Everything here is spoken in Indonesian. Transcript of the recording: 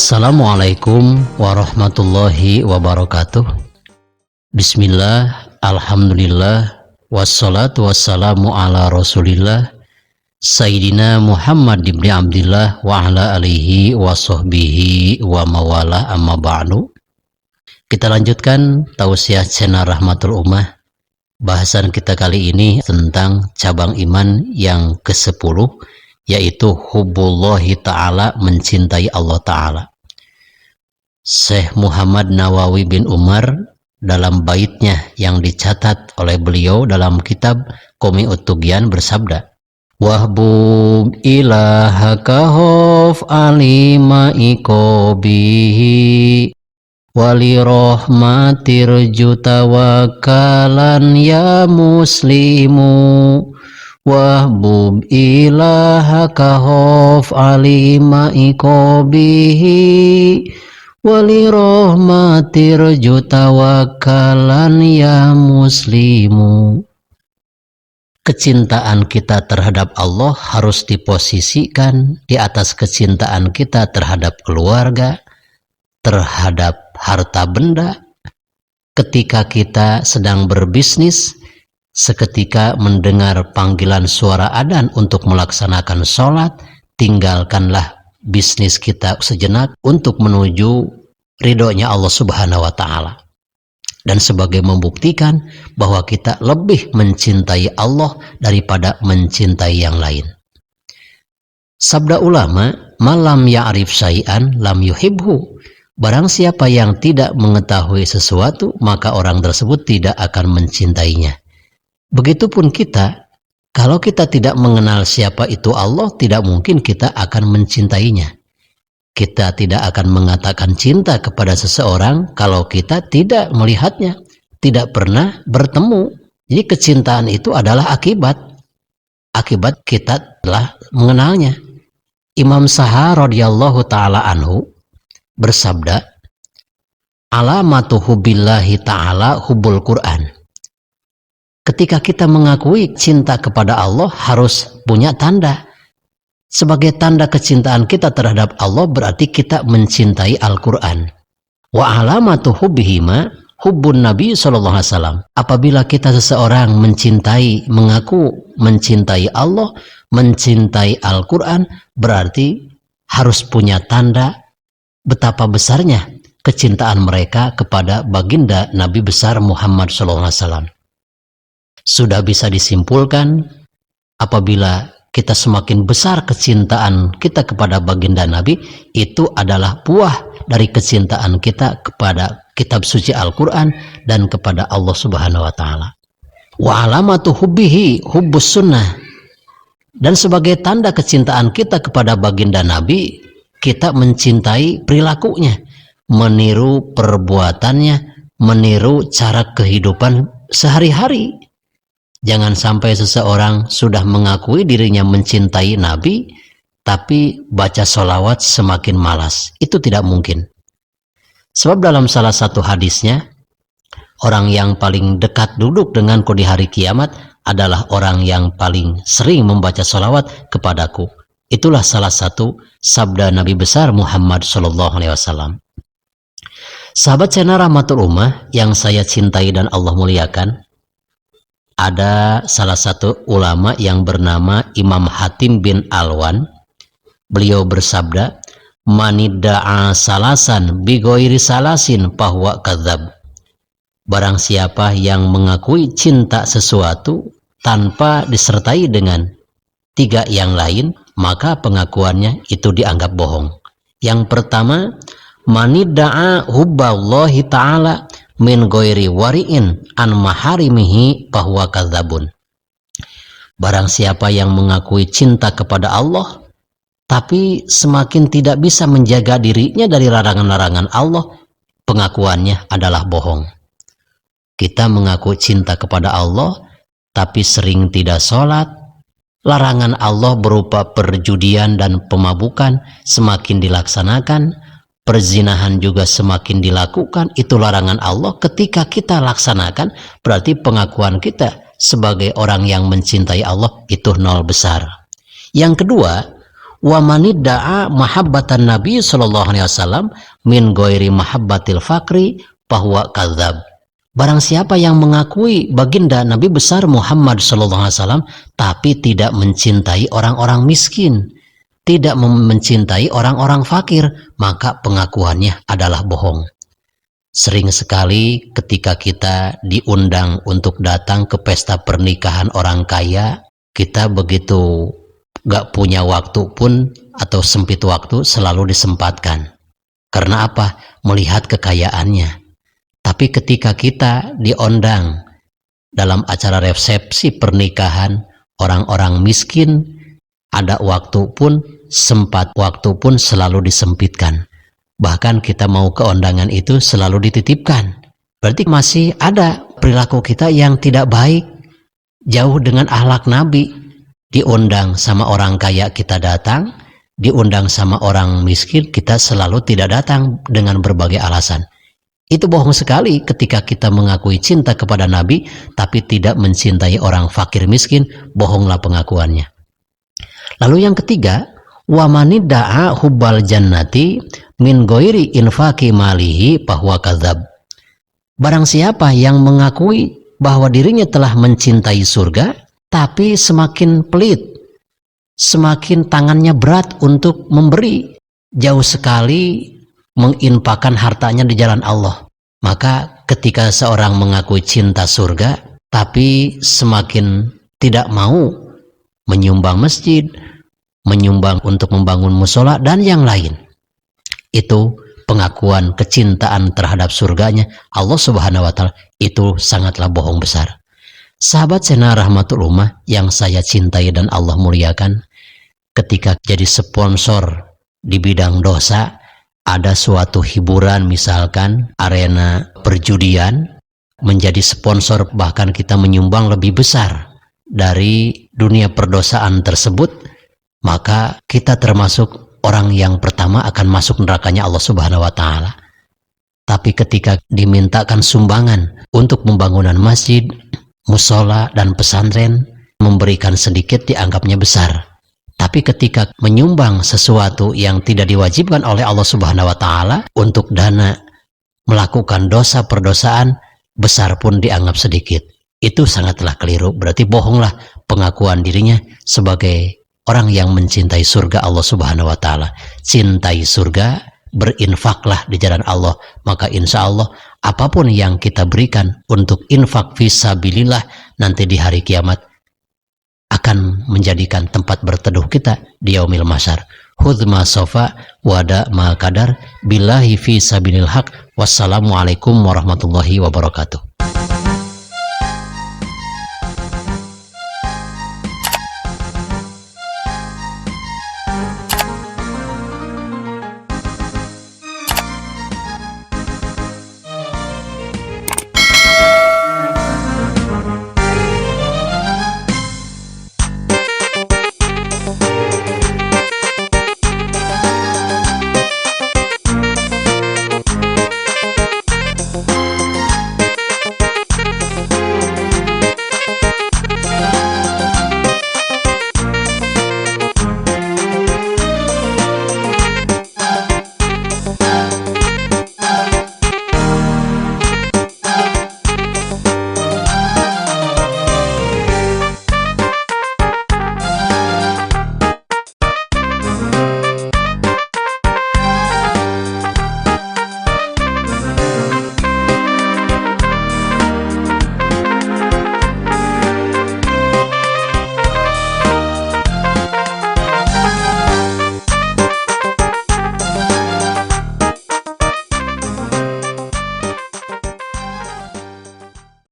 Assalamualaikum warahmatullahi wabarakatuh. Bismillah, alhamdulillah, wassalatu wassalamu ala rasulillah Sayyidina Muhammad ibn Abdillah wa ala alihi wa sahbihi wa mawalah, amma ba'du. Kita lanjutkan tausiah channel Rahmatul Ummah. Bahasan kita kali ini tentang cabang iman yang ke-10, yaitu hubbullahi ta'ala, mencintai Allah Ta'ala. Syekh Muhammad Nawawi bin Umar dalam baitnya yang dicatat oleh beliau dalam kitab Qomi'ut Tughyan bersabda, wahbub ilahaka hof alima ikobihi wali rohmatir jutawakalan ya muslimu wahbub ilahaka hof alima ikobihi wali rohmatir jutawakalan ya muslimu. Kecintaan kita terhadap Allah harus diposisikan di atas kecintaan kita terhadap keluarga, terhadap harta benda. Ketika kita sedang berbisnis, seketika mendengar panggilan suara adzan untuk melaksanakan sholat, tinggalkanlah bisnis kita sejenak untuk menuju ridhonya Allah Subhanahu wa Ta'ala. Dan sebagai membuktikan bahwa kita lebih mencintai Allah daripada mencintai yang lain. Sabda ulama, malam ya'rif syai'an lam yuhibhu. Barang siapa yang tidak mengetahui sesuatu, maka orang tersebut tidak akan mencintainya. Begitupun kita, kalau kita tidak mengenal siapa itu Allah, tidak mungkin kita akan mencintainya. Kita tidak akan mengatakan cinta kepada seseorang kalau kita tidak melihatnya, tidak pernah bertemu. Jadi kecintaan itu adalah akibat kita telah mengenalnya. Imam Sahar radhiyallahu ta'ala anhu bersabda, alamatu hubbillahi ta'ala hubbul Quran. Ketika kita mengakui cinta kepada Allah harus punya tanda. Sebagai tanda kecintaan kita terhadap Allah berarti kita mencintai Al-Quran. Wa alamatu hubbihima hubbun Nabi SAW. Apabila kita seseorang mengaku mencintai Allah, mencintai Al-Quran, berarti harus punya tanda betapa besarnya kecintaan mereka kepada baginda Nabi besar Muhammad SAW. Sudah bisa disimpulkan, apabila kita semakin besar kecintaan kita kepada baginda Nabi, itu adalah buah dari kecintaan kita kepada kitab suci Al-Quran dan kepada Allah Subhanahu wa Ta'ala. Wa alamatu hubbihi hubbus sunnah. Dan sebagai tanda kecintaan kita kepada baginda Nabi, kita mencintai perilakunya, meniru perbuatannya, meniru cara kehidupan sehari-hari. Jangan sampai seseorang sudah mengakui dirinya mencintai Nabi, tapi baca sholawat semakin malas. Itu tidak mungkin. Sebab dalam salah satu hadisnya, orang yang paling dekat duduk denganku di hari kiamat adalah orang yang paling sering membaca sholawat kepadaku. Itulah salah satu sabda Nabi besar Muhammad SAW. Sahabat channel Rahmatul Ummah yang saya cintai dan Allah muliakan, ada salah satu ulama yang bernama Imam Hatim bin Alwan. Beliau bersabda, manidda'a salasan bigoiri salasin fahuwa kadzab. Barang siapa yang mengakui cinta sesuatu tanpa disertai dengan 3 yang lain, maka pengakuannya itu dianggap bohong. Yang pertama, manidda'a hubballahi ta'ala min goiri wari'in an maharimihi bahwa kadzabun. Barang siapa yang mengakui cinta kepada Allah tapi semakin tidak bisa menjaga dirinya dari larangan-larangan Allah, pengakuannya adalah bohong. Kita mengaku cinta kepada Allah tapi sering tidak sholat, larangan Allah berupa perjudian dan pemabukan semakin dilaksanakan, perzinahan juga semakin dilakukan, itu larangan Allah. Ketika kita laksanakan, berarti pengakuan kita sebagai orang yang mencintai Allah itu nol besar. Yang kedua, Wa manidda'a mahabbatan Nabi sallallahu alaihi wasallam min ghairi mahabbatil fakri bahwa kadzab. Barang siapa yang mengakui baginda Nabi besar Muhammad sallallahu alaihi wasallam tapi tidak mencintai orang-orang miskin, tidak mencintai orang-orang fakir, maka pengakuannya adalah bohong. Sering sekali ketika kita diundang untuk datang ke pesta pernikahan orang kaya, kita begitu gak punya waktu pun atau sempit waktu selalu disempatkan. Karena apa? Melihat kekayaannya. Tapi ketika kita diundang dalam acara resepsi pernikahan orang-orang miskin, ada waktu pun, sempat waktu pun selalu disempitkan. Bahkan kita mau ke undangan itu selalu dititipkan. Berarti masih ada perilaku kita yang tidak baik, jauh dengan akhlak Nabi. Diundang sama orang kaya kita datang, diundang sama orang miskin kita selalu tidak datang dengan berbagai alasan. Itu bohong sekali ketika kita mengakui cinta kepada Nabi tapi tidak mencintai orang fakir miskin, bohonglah pengakuannya. Lalu yang ketiga, wa manidda'a hubbal jannati min ghairi infaqi malihi bahwa kadzab. Barang siapa yang mengakui bahwa dirinya telah mencintai surga tapi semakin pelit, semakin tangannya berat untuk memberi, jauh sekali menginfakkan hartanya di jalan Allah. Maka ketika seorang mengakui cinta surga tapi semakin tidak mau menyumbang masjid, menyumbang untuk membangun musola dan yang lain, itu pengakuan kecintaan terhadap surganya Allah Subhanahu wa taala, itu sangatlah bohong besar. Sahabat Sena Rahmatul Ummah yang saya cintai dan Allah muliakan, ketika jadi sponsor di bidang dosa, ada suatu hiburan misalkan arena perjudian, menjadi sponsor bahkan kita menyumbang lebih besar dari dunia perdosaan tersebut, maka kita termasuk orang yang pertama akan masuk nerakanya Allah Subhanahu wa taala. Tapi ketika dimintakan sumbangan untuk pembangunan masjid, musola dan pesantren, memberikan sedikit dianggapnya besar. Tapi ketika menyumbang sesuatu yang tidak diwajibkan oleh Allah Subhanahu wa taala untuk dana melakukan dosa perdosaan, besar pun dianggap sedikit. Itu sangatlah keliru. Berarti bohonglah pengakuan dirinya sebagai orang yang mencintai surga Allah Subhanahu wa taala. Cintai surga, berinfaklah di jalan Allah, maka insya Allah apapun yang kita berikan untuk infak fisabilillah nanti di hari kiamat akan menjadikan tempat berteduh kita di yaumil mahsyar. Hudma sofa wada ma kadar billahi fisabilil haq. Wassalamualaikum warahmatullahi wabarakatuh.